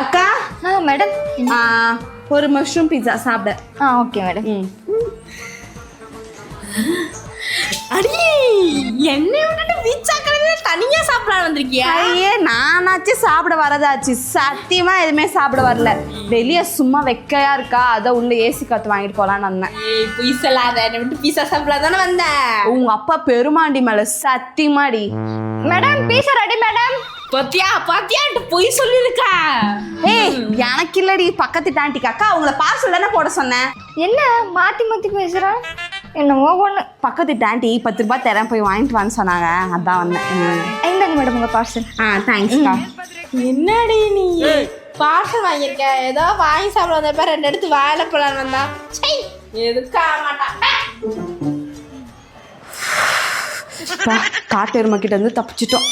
அக்கா மேடம் ஒரு mushroom pizza சாப்பிட. Okay madam. அடி என்னை விட்டுட்டு பீட்சா கடையில் தனியாக சாப்பிட வந்திருக்கியா? ஐயே நானாச்சு சாப்பிட வரதாச்சு, சத்தியமா எதுவுமே சாப்பிட வரல. வெளியே சும்மா வெக்கையா இருக்கா, அதை உள்ள ஏசி காத்து வாங்கிட்டு போலான்னு வந்தேன். பொய் சொல்லாத, என்னை விட்டு பீட்சா சாப்பிட தானே வந்தேன். உங்க அப்பா பெருமாண்டி மேல சத்தியமாடி. Madam pizza ready madam. பாத்தியான்ட்டு பொய் சொல்லியிருக்கா. ஏய் எனக்கு இல்லடி, பக்கத்து டாண்டிக்கு அக்கா அவங்கள பார்சல் தானே போட சொன்னேன். என்ன மாத்தி மாத்தி பேசுறான்? என்னமோ ஒண்ணு. பக்கத்து டாண்டி 10 ரூபாய் தரேன் போய் வாங்கிட்டு வான்னு சொன்னாங்க, அதான் வந்தேன். இந்தாங்க மேடம் உங்க பார்சல். தேங்க்ஸ்க்கா. என்னடி நீ பார்சல் வாங்கியிருக்க? ஏதோ வாங்கி சாப்பிட வந்தப்ப 2 எடுத்து வாயில போலான்னு வந்தா. எதுக்கா மாட்டா காட்டு எருமை கிட்ட இருந்து தப்பிச்சிட்டோம்.